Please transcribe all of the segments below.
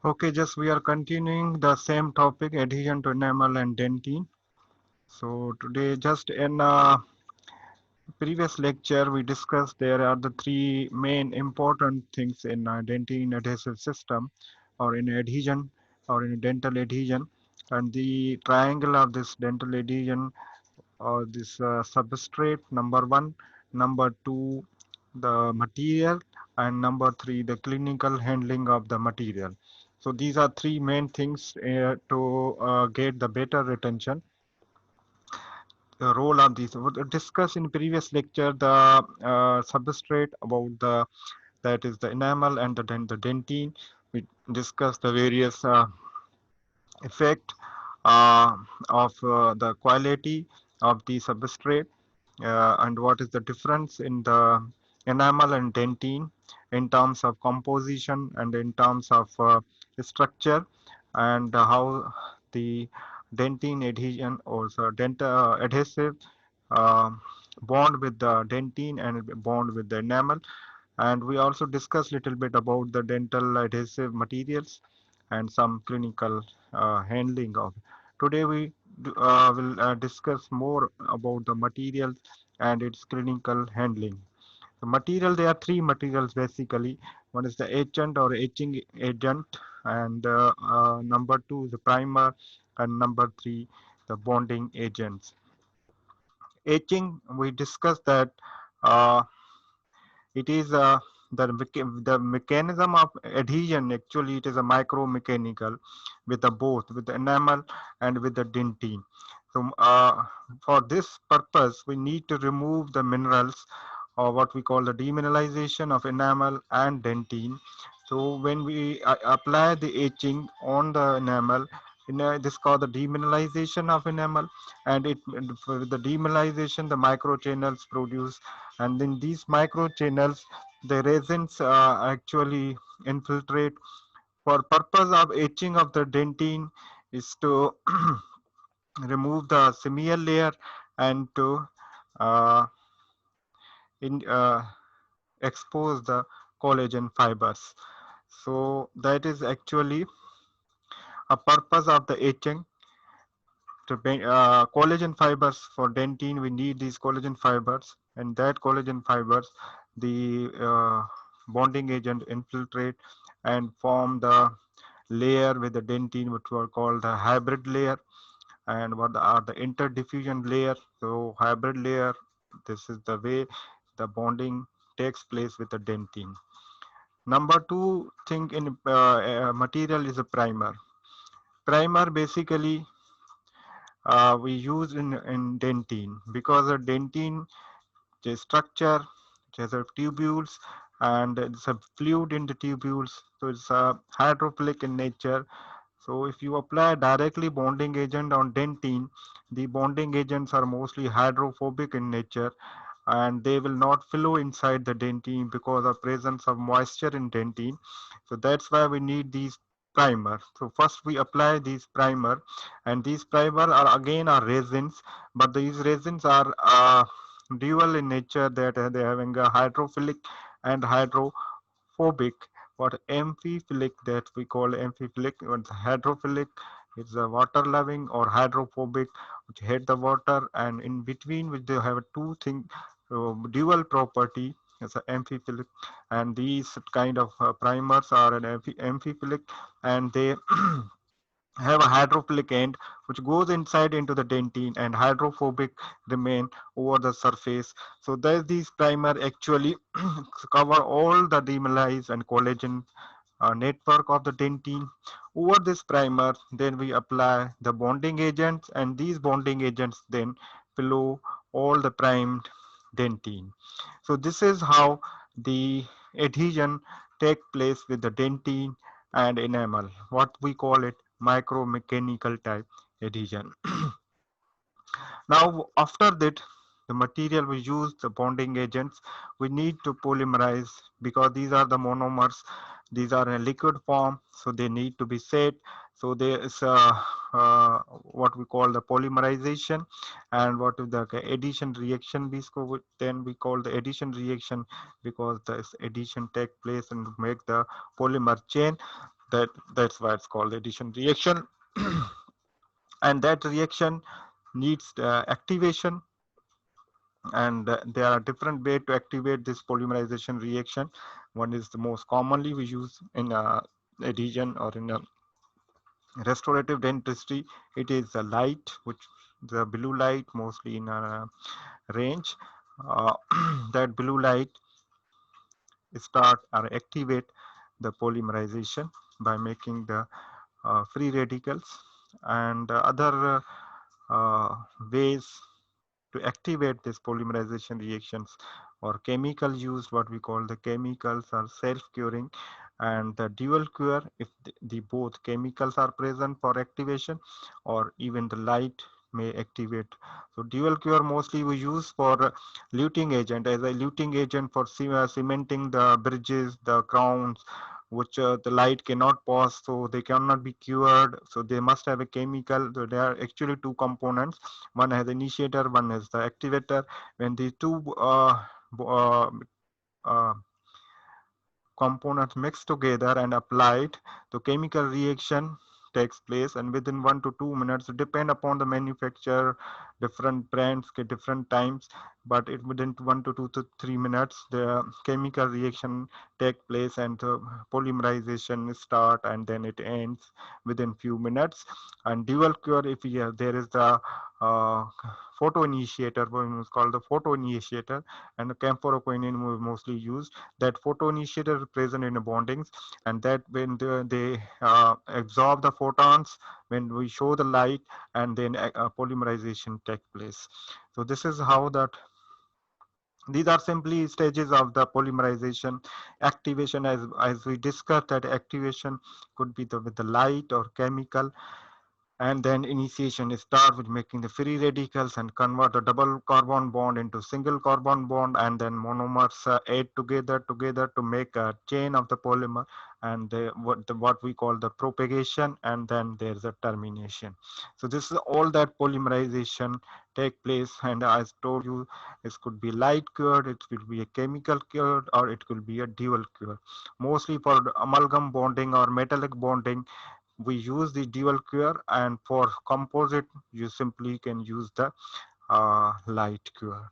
Okay, just we are continuing the same topic, adhesion to enamel and dentin. So today, just in previous lecture, we discussed there are the three main important things in dentin adhesive system, or in adhesion, or in dental adhesion, and the triangle of this dental adhesion, or this substrate, number one, number two, the material, and number three, the clinical handling of the material. So these are three main things to get the better retention. The role of these. We discussed in previous lecture the substrate about the, that is the enamel and the dentin. We discussed the various effect of the quality of the substrate, and what is the difference in the enamel and dentin in terms of composition and in terms of structure, and how the dentin adhesion or so dental adhesive uh, bond with the dentin and bond with the enamel. And we also discussed a little bit about the dental adhesive materials and some clinical handling of. Today we will discuss more about the materials and its clinical handling. The material, there are three materials basically. One is the agent or etching agent, and number two is the primer, and number three the bonding agents. Etching, we discussed that uh, it is the mechanism of adhesion. Actually, it is a micromechanical with the both with the enamel and with the dentin. So, for this purpose, we need to remove the minerals, or what we call the demineralization of enamel and dentin. So, when we apply the etching on the enamel, this is called the demineralization of enamel, and for the demineralization, the microchannels produce, and in these microchannels the resins actually infiltrate. For purpose of etching of the dentin is to remove the smear layer and to uh, in, expose the collagen fibers. So that is actually a purpose of the etching. To collagen fibers for dentin, we need these collagen fibers, and that collagen fibers, the bonding agent infiltrate and form the layer with the dentin, which were called the hybrid layer, and what are the interdiffusion layer. So hybrid layer, this is the way the bonding takes place with the dentin. Number two thing in material is a primer. Primer basically we use in dentin, because the dentin, the structure, it has a tubules, and it's a fluid in the tubules, so it's hydrophilic in nature. So if you apply directly bonding agent on dentin, the bonding agents are mostly hydrophobic in nature, and they will not flow inside the dentin because of presence of moisture in dentin. So that's why we need these primer. So first we apply these primer, and these primer are again are resins, but these resins are dual in nature, that they having a hydrophilic and hydrophobic. What amphiphilic, that we call amphiphilic, what's hydrophilic is a water loving, or hydrophobic which hate the water, and in between which they have two thing, dual property as an amphiphilic. And these kind of primers are an amphiphilic, and they have a hydrophilic end which goes inside into the dentin, and hydrophobic remain over the surface. So that these primer actually cover all the demineralized and collagen network of the dentin. Over this primer, then we apply the bonding agents, and these bonding agents then flow all the primed dentin. So this is how the adhesion take place with the dentin and enamel, what we call it micromechanical type adhesion. Now, after that, the material we use, the bonding agents, we need to polymerize because these are the monomers. These are in liquid form, so they need to be set. So there is what we call the polymerization, and what is the addition reaction. Then we call the addition reaction because this addition take place and make the polymer chain. That's why it's called addition reaction. And that reaction needs activation, and there are different ways to activate this polymerization reaction. One is the most commonly we use in adhesion or in a restorative dentistry. It is the light, which the blue light mostly in a range. uh, that blue light start or activate the polymerization by making the free radicals, and other ways to activate this polymerization reactions or chemical use. What we call the chemicals are self-curing and the dual cure if the both chemicals are present for activation, or even the light may activate. So dual cure mostly we use for luting agent, as a luting agent for cementing the bridges, the crowns, which the light cannot pass, so they cannot be cured, so they must have a chemical. So there are actually two components. One has initiator, one is the activator. When the two uh, uh, components mixed together and applied, the chemical reaction takes place, and within 1 to 2 minutes, depend upon the manufacturer, different brands get different times, but it within 1 to 2 to 3 minutes, the chemical reaction take place and the polymerization start, and then it ends within few minutes. And dual cure, if there is the uh, photo initiator, what is called the photo initiator, and the camphoroquinine was mostly used. That photo initiator present in the bondings, and that when they absorb the photons when we show the light, and then polymerization take place. So this is how that these are simply stages of the polymerization. Activation, as we discussed, that activation could be with the light or chemical, and then initiation start with making the free radicals and convert a double carbon bond into single carbon bond, and then monomers add together to make a chain of the polymer, and what we call the propagation, and then there's a termination. So this is all that polymerization take place, and as told you, this could be light cured, it will be a chemical cured, or it could be a dual cure. Mostly for amalgam bonding or metallic bonding, we use the dual cure, and for composite you simply can use the light cure.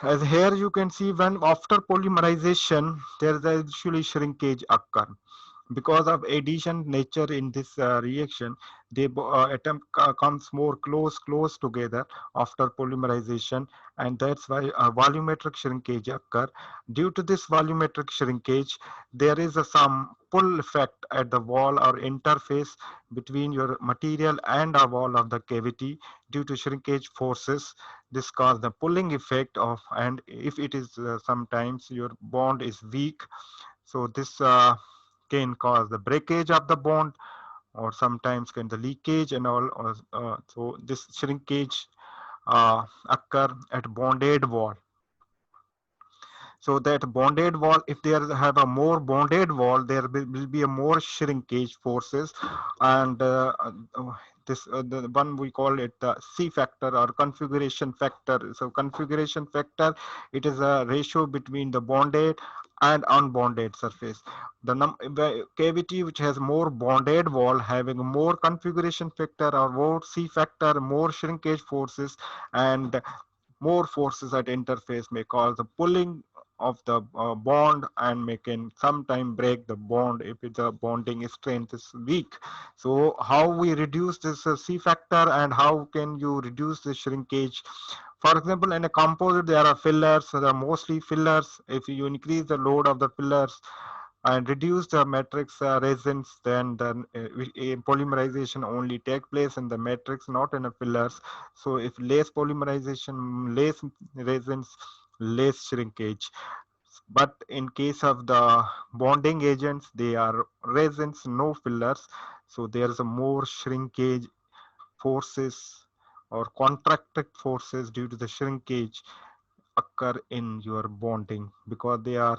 As here you can see, when after polymerization there is actually shrinkage occur because of adhesion nature in this reaction. The atom comes more close together after polymerization, and that's why volumetric shrinkage occur. Due to this volumetric shrinkage, there is some pull effect at the wall or interface between your material and a wall of the cavity. Due to shrinkage forces, this cause the pulling effect of, and if it is sometimes your bond is weak, so this can cause the breakage of the bond, or sometimes can the leakage and all. So this shrinkage occur at bonded wall. So that bonded wall, if there have a more bonded wall, there will be a more shrinkage forces, and this the one we call it the C factor or configuration factor. So configuration factor, it is a ratio between the bonded and unbonded surface. The cavity which has more bonded wall having more configuration factor or more C factor, more shrinkage forces, and more forces at interface may cause the pulling of the bond, and may can sometime break the bond if the bonding strength is weak. So how we reduce this C factor, and how can you reduce the shrinkage? For example, in a composite there are fillers, so there are mostly fillers. If you increase the load of the fillers and reduce the matrix resins, then polymerization only take place in the matrix, not in the fillers. So if less polymerization, less resins, less shrinkage. But in case of the bonding agents, they are resins, no fillers. So there is a more shrinkage forces or contracted forces due to the shrinkage occur in your bonding because they are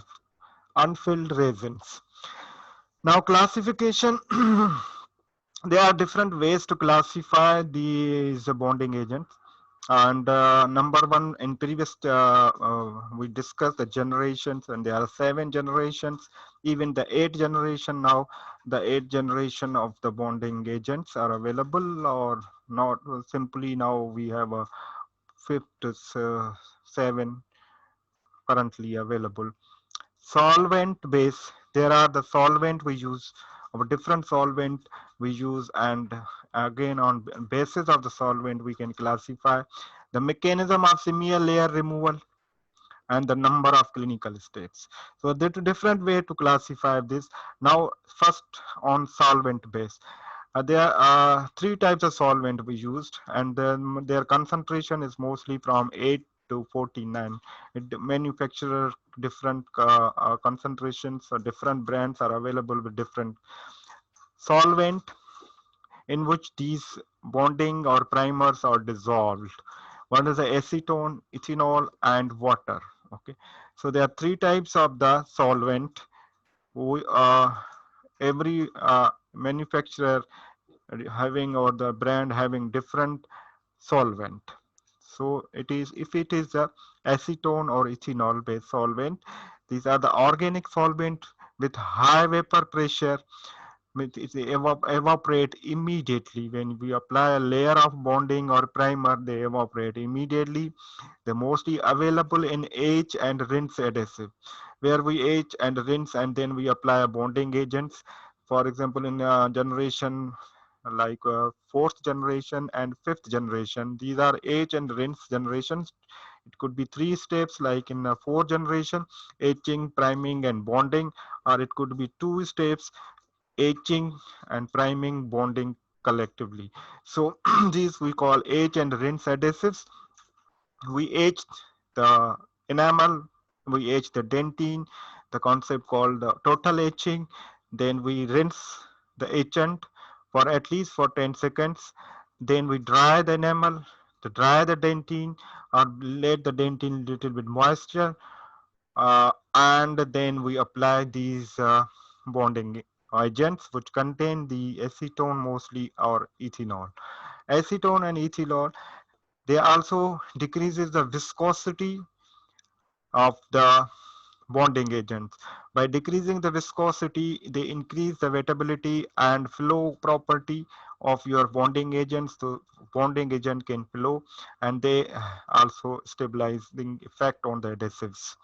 unfilled resins. Now classification, there are different ways to classify these bonding agents. And number one, in previous we discussed the generations, and there are 7 generations, even the 8th generation now. The 8th generation of the bonding agents are available or not. Simply now we have a fifth, 7 currently available. Solvent base, there are the solvent we use, of different solvent we use, and again on basis of the solvent we can classify the mechanism of smear layer removal and the number of clinical states. So there are different way to classify this. Now first, on solvent base, there are 3 types of solvent we used, and then their concentration is mostly from 8 to 49. Manufacturer different concentrations, or different brands are available with different solvent in which these bonding or primers are dissolved. One is the acetone, ethanol, and water. Okay, so there are 3 types of the solvent. We, every manufacturer having, or the brand having, different solvent. So it is, if it is a acetone or ethanol based solvent, these are the organic solvent with high vapor pressure. It evaporate immediately when we apply a layer of bonding or primer. They evaporate immediately. They're mostly available in etch and rinse adhesive, where we etch and rinse and then we apply a bonding agents. For example, in generation like 4th generation and 5th generation, these are etch and rinse generations. It could be 3 steps, like in 4th generation, etching, priming, and bonding, or it could be 2 steps, etching and priming, bonding collectively. So these we call etch and rinse adhesives. We etched the enamel, we etch the dentin, the concept called the total etching. Then we rinse the etchant for at least for 10 seconds. Then we dry the enamel, to dry the dentin, or let the dentin little bit moisture, and then we apply these bonding agents which contain the acetone mostly or ethanol. Acetone and ethanol, they also decreases the viscosity of the bonding agents. By decreasing the viscosity, they increase the wettability and flow property of your bonding agents. So bonding agent can flow, and they also stabilizing effect on the adhesives.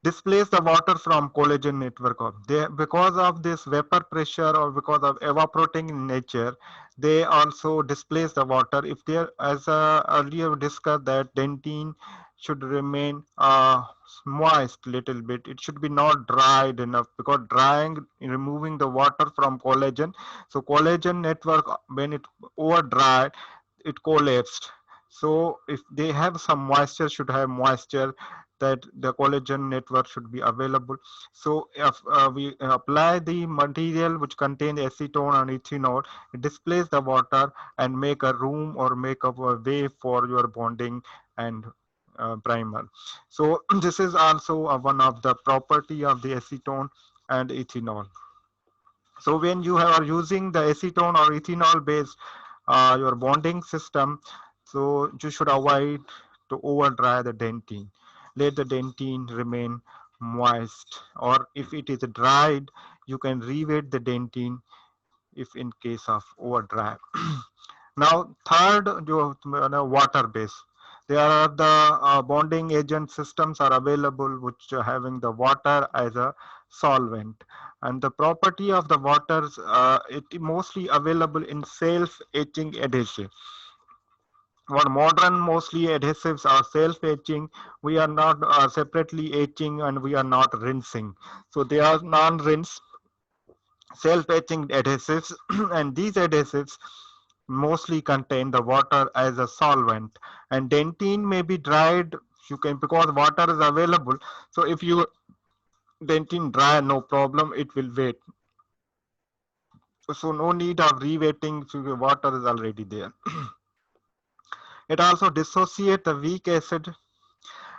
Displace the water from collagen network of they, because of this vapor pressure or because of evaporating in nature, they also displace the water. If they, as earlier discussed, that dentin should remain moist little bit, it should be not dried enough, because drying, removing the water from collagen, so collagen network, when it over dry, it collapsed. So if they have some moisture, should have moisture, that the collagen network should be available. So if we apply the material which contain acetone and ethanol, it displace the water and make a room or make up a way for your bonding and primer. So this is also one of the property of the acetone and ethanol. So when you are using the acetone or ethanol based your bonding system, so you should avoid to over dry the dentin. Let the dentin remain moist, or if it is dried, you can rewet the dentin if in case of over dry. Now, third, water base. There are the bonding agent systems are available which are having the water as a solvent. And the property of the waters, it mostly available in self-etching adhesive. What modern mostly adhesives are self-etching. We are not separately etching, and we are not rinsing. So they are non-rinse self-etching adhesives, and these adhesives mostly contain the water as a solvent. And dentin may be dried, you can, because water is available. So if you dentin dry, no problem, it will wait. So no need of rewetting, so the water is already there. It also dissociate the weak acid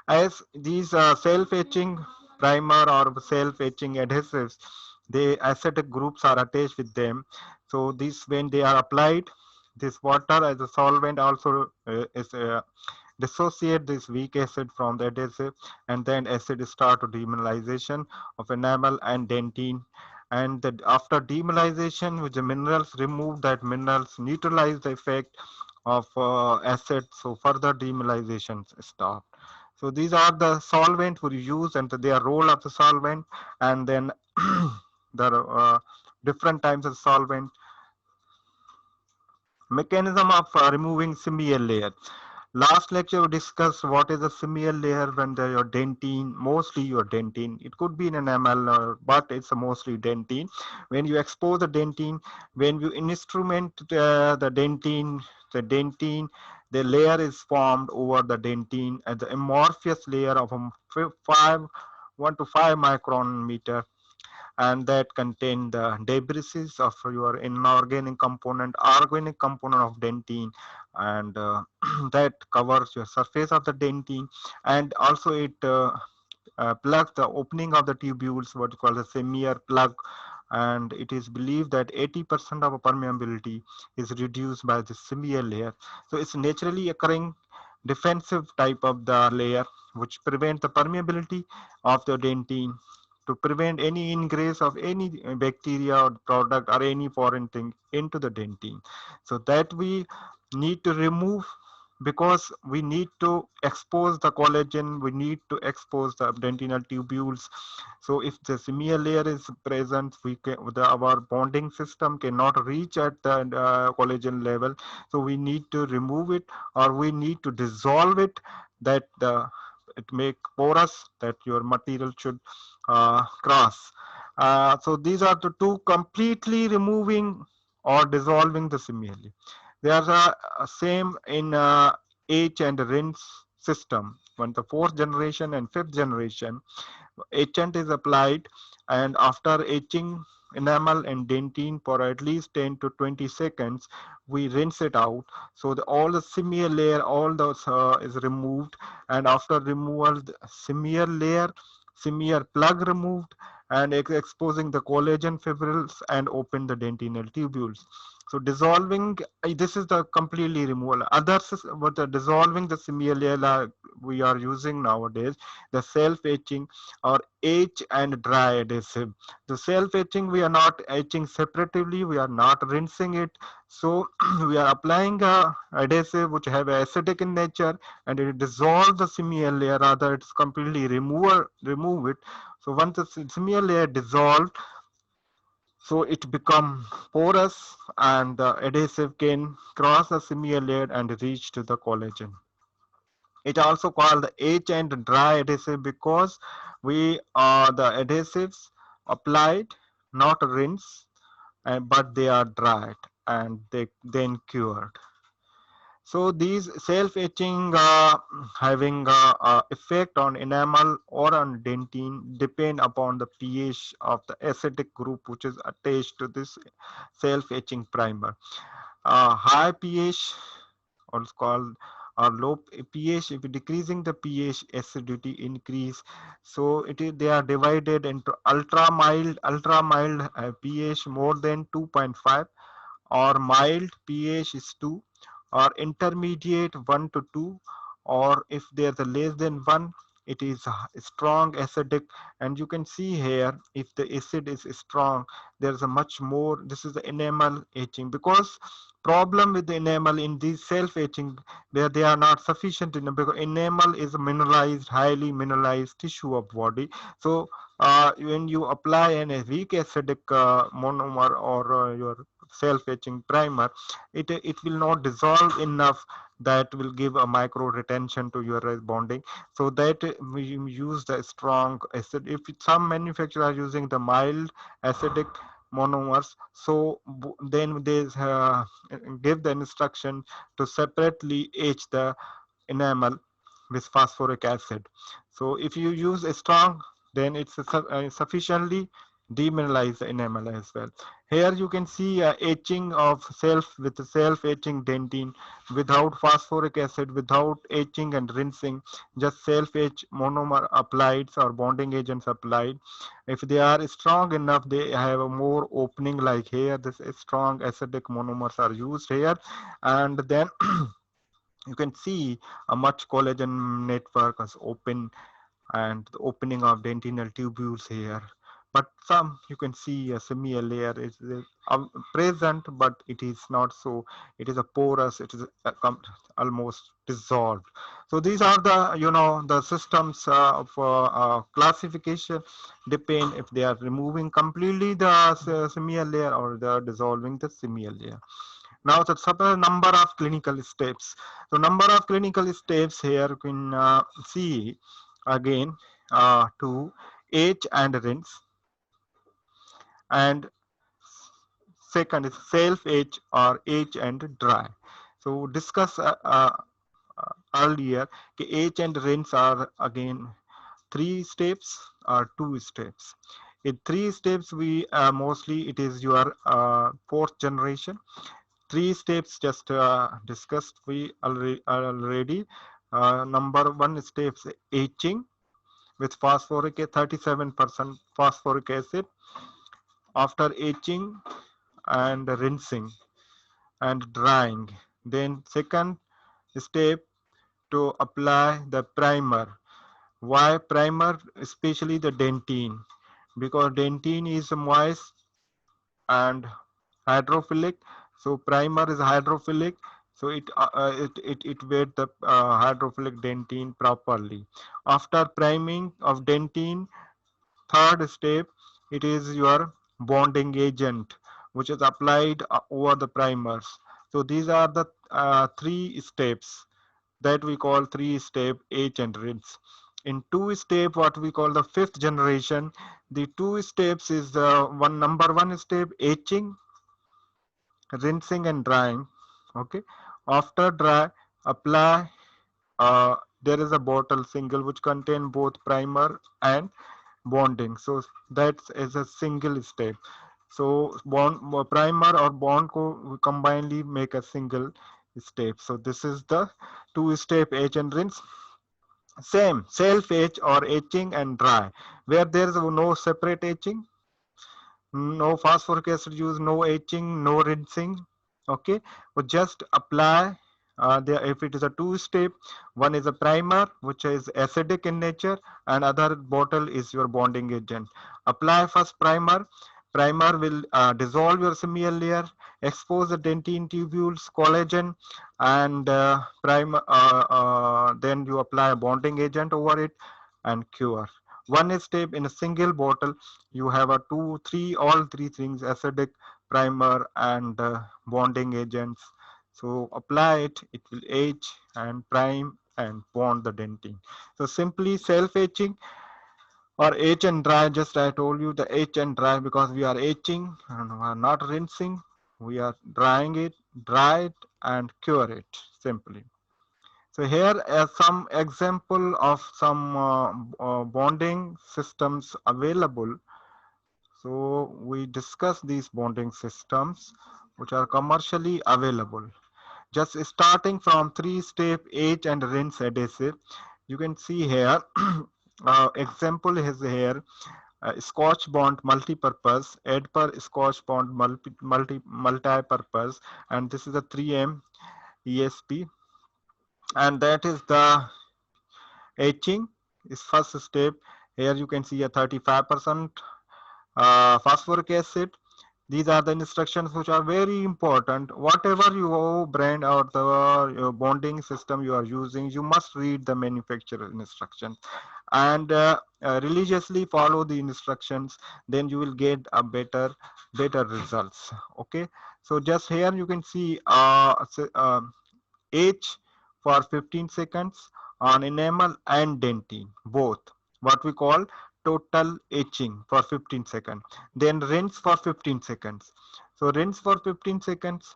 as these self-etching primer or self-etching adhesives, the acetic groups are attached with them. So this, when they are applied, this water as a solvent also is dissociate this weak acid from the adhesive, and then acid start to demineralization of enamel and dentin. And that after demineralization, with the minerals removed, that minerals neutralize the effect of acid, so further demineralization start. So these are the solvent we use and their role of the solvent, and then there are different types of solvent. Mechanism of removing smear layer. Last lecture we discussed what is a smear layer when your dentin, mostly your dentin. It could be an enamel, but it's mostly dentin. When you expose the dentin, when you instrument the dentin, the layer is formed over the dentin as the amorphous layer of a 1 to 5 micron meter, and that contain the debris of your inorganic component, organic component of dentin, and that covers your surface of the dentin, and also it plugs the opening of the tubules, what you call the smear plug, and it is believed that 80% of permeability is reduced by the smear layer. So it's naturally occurring defensive type of the layer which prevent the permeability of the dentin, to prevent any ingress of any bacteria or product or any foreign thing into the dentin. So that we need to remove, because we need to expose the collagen, we need to expose the dentinal tubules. So if the smear layer is present, our bonding system cannot reach at the collagen level. So we need to remove it, or we need to dissolve it, that it make porous, that your material should cross. So these are the two: completely removing or dissolving the smear layer. They are same in etch and rinse system. When the fourth generation and fifth generation, etchant is applied, and after etching enamel and dentin for at least 10 to 20 seconds, we rinse it out. So all the smear layer, all those is removed, and after removal, the smear layer, smear plug removed, and exposing the collagen fibrils and open the dentinal tubules. So dissolving, this is the completely removal. Others, but the dissolving the smear layer we are using nowadays, the self-etching or etch and dry adhesive. The self-etching, we are not etching separatively, we are not rinsing it. So we are applying a adhesive which have acidic in nature, and it dissolves the smear layer, rather it's completely remove it. So once the smear layer dissolved, so it become porous, and the adhesive can cross the smear layer and reach to the collagen. It also called the etch and dry adhesive, because we are the adhesives applied, not rinsed, but they are dried and they then cured. So these self-etching having effect on enamel or on dentin depend upon the pH of the acidic group which is attached to this self-etching primer. High pH, also called, or low pH, if decreasing the pH, acidity increase. So they are divided into ultra mild pH more than 2.5, or mild pH is 2, or intermediate 1 to 2, or if there's a less than 1, it is strong acidic. And you can see here, if the acid is strong, there's a much more, this is the enamel etching, because problem with the enamel in these self etching, where they are not sufficient enough, because enamel is a mineralized, highly mineralized tissue of body. So when you apply a weak acidic monomer or your self-etching primer, it will not dissolve enough that will give a micro retention to your bonding. So that we use the strong acid. If some manufacturers are using the mild acidic monomers, so then they give the instruction to separately etch the enamel with phosphoric acid. So if you use a strong, then it's sufficiently demineralize the enamel as well. Here you can see etching of self-etching dentin without phosphoric acid, without etching and rinsing, just self-etch monomer applied or bonding agents applied. If they are strong enough, they have a more opening like here. This strong acidic monomers are used here, and then you can see a much collagen network is open and the opening of dentinal tubules here. But some you can see a similar layer is present, but it is not so. It is a porous. It is almost dissolved. So these are the the systems of classification. Depend if they are removing completely the similar layer or they are dissolving the similar layer. Now the number of clinical steps. So number of clinical steps here you can see again to H and rinse, and second is self H or H and dry. So discuss earlier H and rinse are again three steps or two steps. In three steps we mostly it is your fourth generation. Three steps just discussed we already. Number one steps etching with phosphoric 37% phosphoric acid. After etching and rinsing and drying, then second step to apply the primer. Why primer? Especially the dentin, because dentin is moist and hydrophilic. So primer is hydrophilic. So it weight the hydrophilic dentin properly. After priming of dentin, third step, it is your bonding agent, which is applied over the primers. So these are the three steps that we call three-step H and rinse. In two-step, what we call the fifth generation, the two steps is the number one step etching, rinsing and drying. Okay, after dry, apply. There is a bottle single which contain both primer and bonding. So that is a single step. So bond primer or bond combinedly make a single step. So this is the two-step etch and rinse. Same self etch or etching and dry. Where there is no separate etching, no phosphoric acid use, no etching, no rinsing. Okay, but just apply. There, if it is a two-step, one is a primer which is acidic in nature, and other bottle is your bonding agent. Apply first primer. Primer will dissolve your similar layer, expose the dentin tubules, collagen, and then you apply a bonding agent over it and cure. One step in a single bottle, you have a two, three, all three things: acidic, primer, and bonding agents. So apply it, it will etch and prime and bond the dentin. So simply self-etching or etch and dry. Just I told you the etch and dry because we are etching and we are not rinsing. We are drying it, dry it, and cure it simply. So here are some example of some bonding systems available. So we discuss these bonding systems which are commercially available. Just starting from three-step etch and rinse adhesive, you can see here example is here Scotch bond multi-purpose, Edper Scotch bond multi-purpose, and this is a 3M ESP, and that is the etching is first step. Here you can see a 35% phosphoric acid. These are the instructions which are very important. Whatever your brand or the your bonding system you are using, you must read the manufacturer instructions and religiously follow the instructions. Then you will get a better results. Okay. So just here you can see H for 15 seconds on enamel and dentin, both. What we call total etching for 15 seconds. Then rinse for 15 seconds. So rinse for 15 seconds.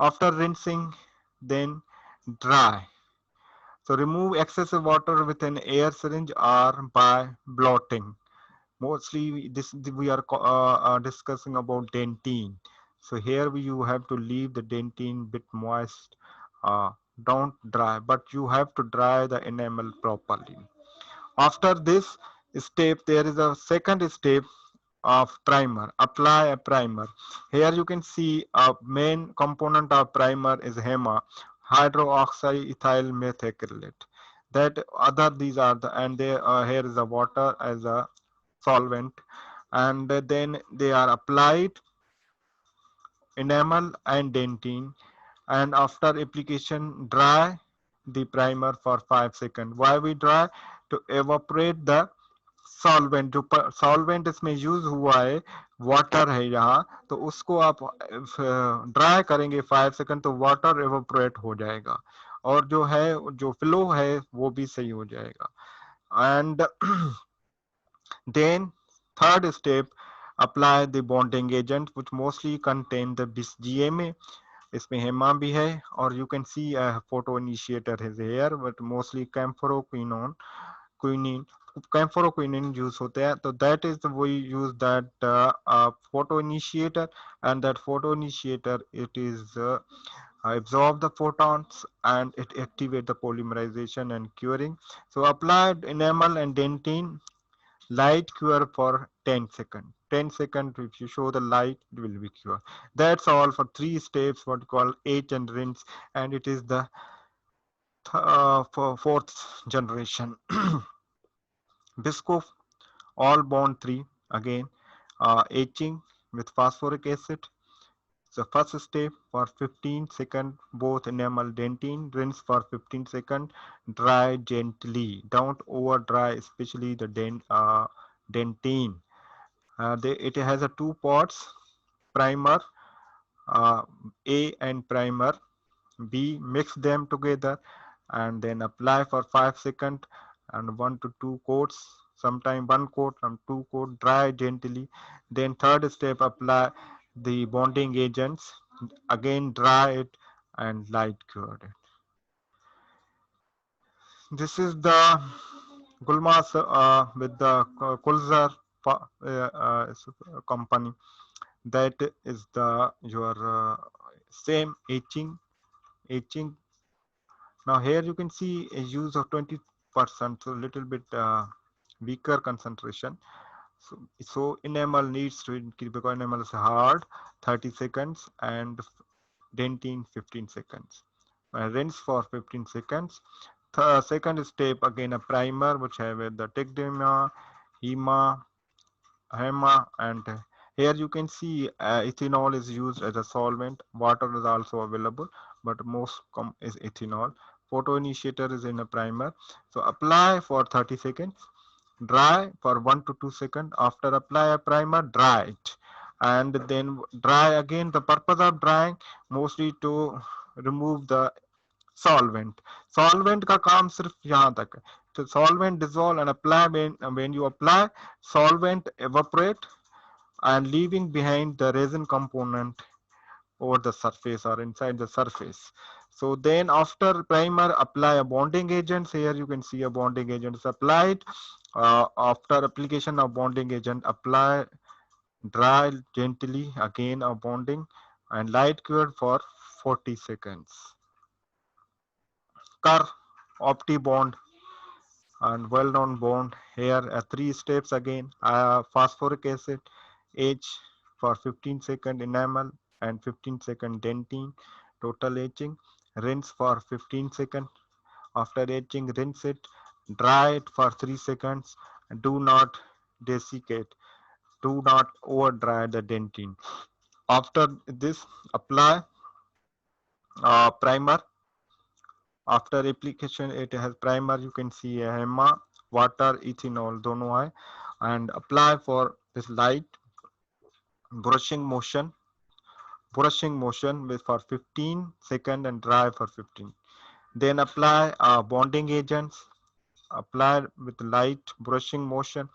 After rinsing, then dry. So remove excessive water with an air syringe or by blotting. Mostly this we are discussing about dentin. So here you have to leave the dentin bit moist. uh, don't dry, but you have to dry the enamel properly. After this step, there is a second step of primer. Apply a primer. Here you can see a main component of primer is HEMA, hydroxy ethyl methacrylate. That other these are the, and they here is the water as a solvent, and then they are applied enamel and dentin, and after application dry the primer for 5 seconds. Why we dry? To evaporate the solvent जो solvent इसमें use हुआ है water है यहाँ, तो उसको आप dry करेंगे 5 सेकंड तो वाटर एवोपरेट हो जाएगा और जो है जो फ्लो है वो भी सही हो जाएगा. And then third step, apply the bonding agent which mostly contain the bis GMA. इसमें हेमा भी है और you can see a photo initiator is here but mostly camphoroquinone quinine camphoroquinine use होते हैं, तो that is the we use that photo initiator, and that photo initiator it is absorb the photons and it activate the polymerization and curing. So applied enamel and dentin, light cure for 10 seconds. 10 seconds, if you show the light, it will be cure. That's all for 3 steps, what you call H and rinse, and it is the for fourth generation. Bisco all bond 3 again, etching with phosphoric acid. The first step for 15 seconds, both enamel dentin, rinse for 15 seconds, dry gently. Don't over dry, especially the dentin. It has a two parts, primer uh, A and primer B. Mix them together and then apply for 5 seconds and 1 to 2 coats, sometime 1 coat and 2 coat, dry gently. Then third step, apply the bonding agents, again dry it and light cure it. This is the Gulmas with the Kulzar company. That is the your same etching. Now here you can see a use of 20%, so a little bit weaker concentration. So enamel needs to increase because enamel is hard, 30 seconds, and dentin 15 seconds. Rinse for 15 seconds. Second step, again a primer which have the tegdema, hema, HEMA, and here you can see ethanol is used as a solvent. Water is also available, but most is ethanol. Photo initiator is in a primer. So apply for 30 seconds, dry for 1 to 2 seconds. After apply a primer, dry it, and then dry again. The purpose of drying mostly to remove the solvent. Solvent का काम सिर्फ यहाँ तक है. So solvent dissolve and apply. When you apply, solvent evaporate and leaving behind the resin component over the surface or inside the surface. So then after primer, apply a bonding agent. Here you can see a bonding agent is applied. After application of bonding agent, apply dry gently again a bonding and light cure for 40 seconds. Car opti bond and well-known bond. Here 3 steps again. Phosphoric acid, H for 15 second enamel and 15 second dentin. Total etching. Rinse for 15 seconds. After etching, rinse it. Dry it for 3 seconds. Do not desiccate. Do not over dry the dentin. After this, apply primer. After application, it has primer. You can see a HEMA, water, ethanol, दोनों है, and apply for this light brushing motion. Brushing motion with for 15 seconds and dry for 15. Then apply bonding agents. Apply with light brushing motion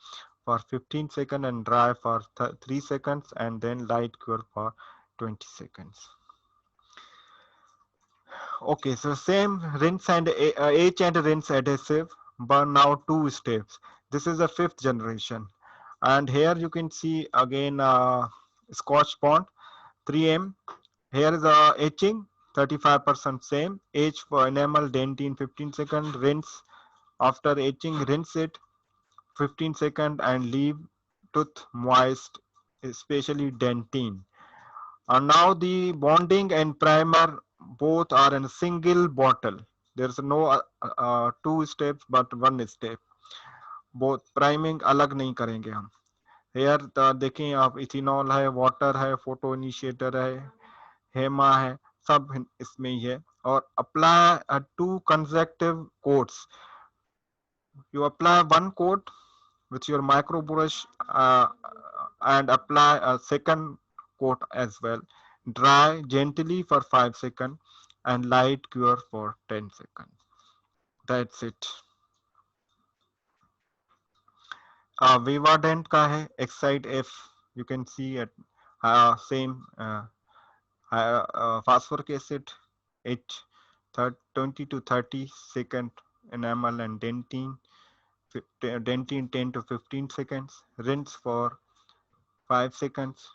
for 15 seconds and dry for 3 seconds, and then light cure for 20 seconds. Okay, so same rinse and H and rinse adhesive, but now 2 steps. This is the 5th generation. And here you can see again Scotch bond 3M. Here is etching 35% same. Etch for enamel dentin 15 second. Rinse after etching, rinse it 15 second and leave tooth moist, especially dentin. And now the bonding and primer both are in a single bottle. There's no two steps but one step. Both priming अलग नहीं करेंगे हम. Hair देखें आप ethanol है, water है, photo initiator है, हेमा है, सब इसमें ही है. और apply to consecutive quotes. You apply one coat with your micro brush and apply a second coat as well. Dry gently for 5 seconds and light cure for 10 seconds. That's it. Vivadent का है Excite F. You can see at same phosphoric acid H 20 to 30 second enamel and dentin. Dentin 10 to 15 seconds. Rinse for 5 seconds.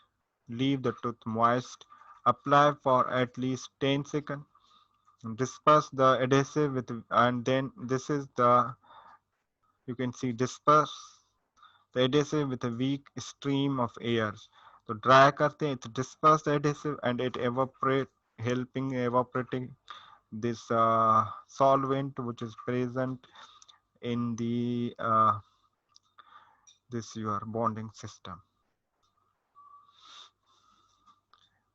Leave the tooth moist. Apply for at least 10 seconds. Disperse the adhesive with, and then this is the, you can see, disperse the adhesive with a weak stream of air. So dry karte hain, it disperse the adhesive and it evaporate, helping evaporating this solvent which is present in the this your bonding system.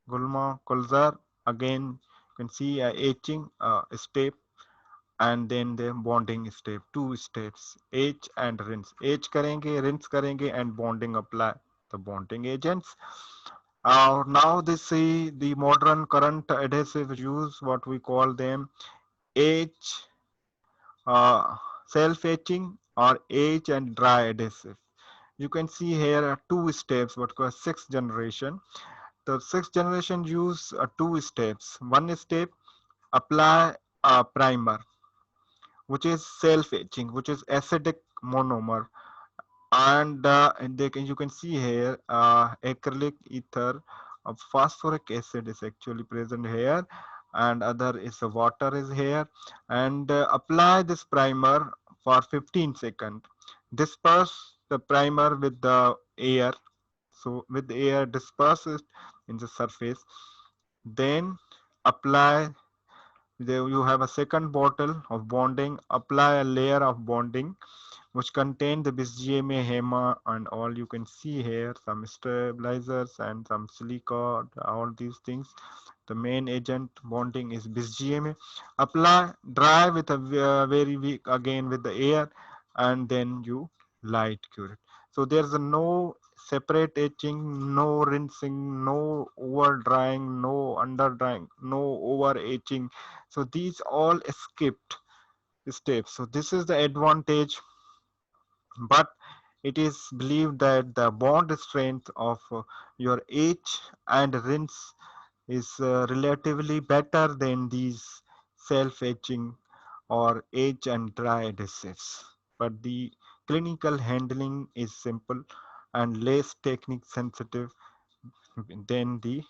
Gulma Kulzar, again you can see etching step and then the bonding step, two steps, etch and rinse. Etch karenge, rinse karenge and bonding apply the bonding agents. Now this is the modern current adhesive use, what we call them etch, uh, self-etching or etch and dry adhesive. You can see here two steps, what called sixth generation. The sixth generation use two steps. One step, apply a primer, which is self-etching, which is acidic monomer. And you can see here acrylic ether of phosphoric acid is actually present here, and other is water is here. And apply this primer for 15 seconds. Disperse the primer with the air. So with the air, disperse it in the surface. Then apply, there you have a second bottle of bonding. Apply a layer of bonding which contain the BCMA, HEMA, and all. You can see here some stabilizers and some silicone, all these things. The main agent bonding is BCMA. Apply, dry with a very weak again with the air, and then you light cure it. So there's no separate etching, no rinsing, no over drying, no under drying, no over etching. So these all skipped steps. So this is the advantage, but it is believed that the bond strength of your etch and rinse is relatively better than these self-etching or etch and dry adhesives. But the clinical handling is simple and less technique sensitive than the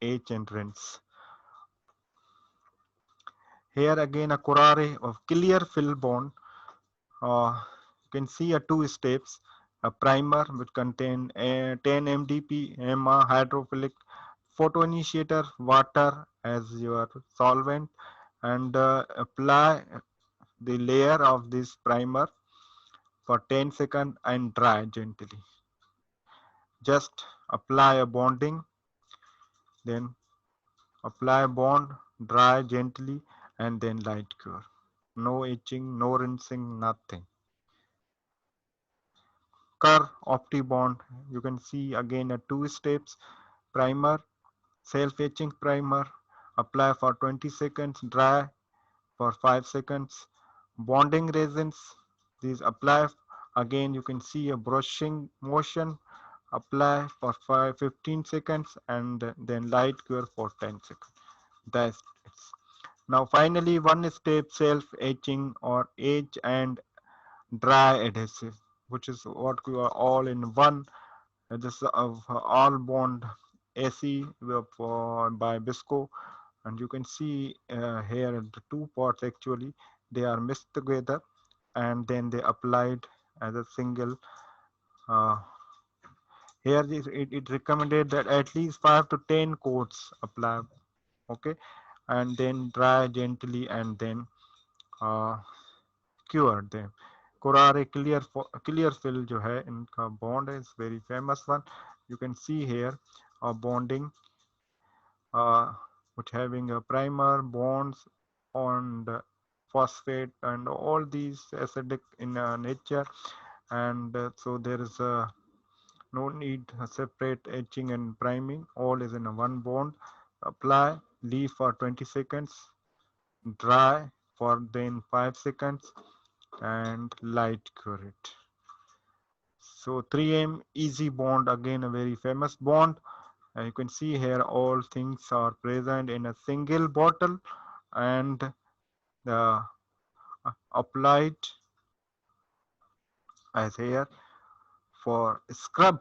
etch and rinse. Here again a curare of clear fill bond. You can see a two steps, a primer which contain a 10 mdp EMA hydrophilic, photoinitiator, water as your solvent, and apply the layer of this primer for 10 seconds and dry gently. Just apply a bonding, then apply bond, dry gently, and then light cure. No etching, no rinsing, nothing. Cur OptiBond, you can see again two steps, primer, self-etching primer, apply for 20 seconds, dry for 5 seconds, bonding resins, these apply again, you can see a brushing motion, apply for 15 seconds and then light cure for 10 seconds. That's it. Now finally one step self-etching or etch and dry adhesive. which is what we are all in one. This of all bond AC by Bisco, and you can see here the two parts actually they are mixed together, and then they applied as a single. Uh, Here it recommended that at least 5 to 10 coats apply, okay, and then dry gently and then uh, cure them. Kurare clear fill जो है इनका bond is very famous one. You can see here a bonding uh, which having a primer bonds on the phosphate and all these acidic in nature, and so there is a no need separate etching and priming. All is in a one bond. Apply, leave for 20 seconds, dry for then 5 seconds, and light cure it. So 3M easy bond, again a very famous bond. You can see here all things are present in a single bottle, and the applied as here for scrub.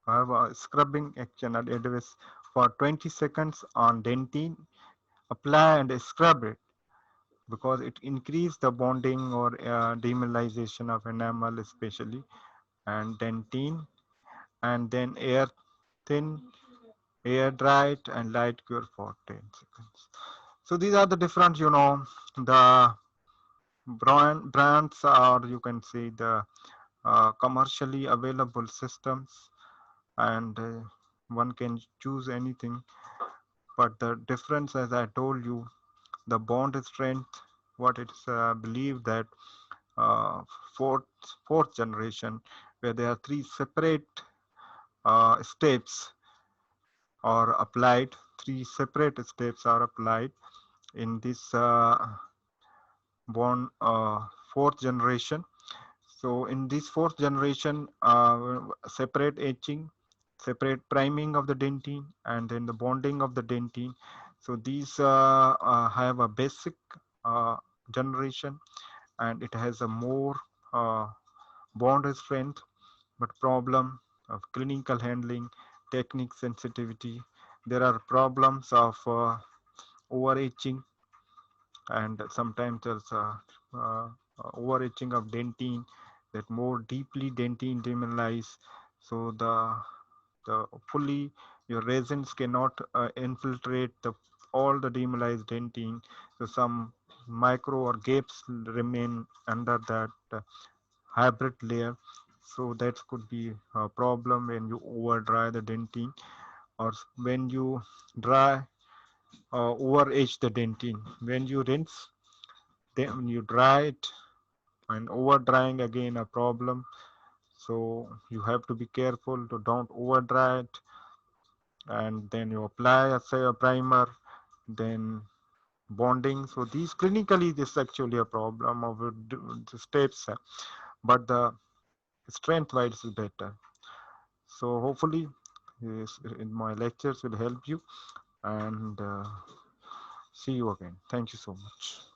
I have a scrubbing action at adhesive for 20 seconds on dentin. Apply and scrub it because it increases the bonding or demineralization of enamel especially, and dentin, and then air thin, air dried, and light cure for 10 seconds. So these are the different, the brands, or you can say the commercially available systems, and one can choose anything. But the difference, as I told you, the bond strength, what it's believed that uh, fourth fourth generation, where there are three separate steps are applied, three separate steps are applied in this bond fourth generation. So in this fourth generation, separate etching, separate priming of the dentin, and then the bonding of the dentin. So these have a basic uh, generation, and it has a more uh, bond strength, but problem of clinical handling, technique sensitivity. There are problems of over etching, and sometimes there's overreaching of dentin that more deeply dentin demineralize, so the fully your resins cannot infiltrate the all the demineralized dentin, so some micro or gaps remain under that hybrid layer. So that could be a problem when you over dry the dentin, or when you dry over etch the dentin. When you rinse, then you dry it, and over drying again a problem. So you have to be careful to don't over dry it, and then you apply say a primer, then bonding. So these clinically this is actually a problem of the steps, but the strength wise is better. So hopefully in my lectures will help you, and see you again. Thank you so much.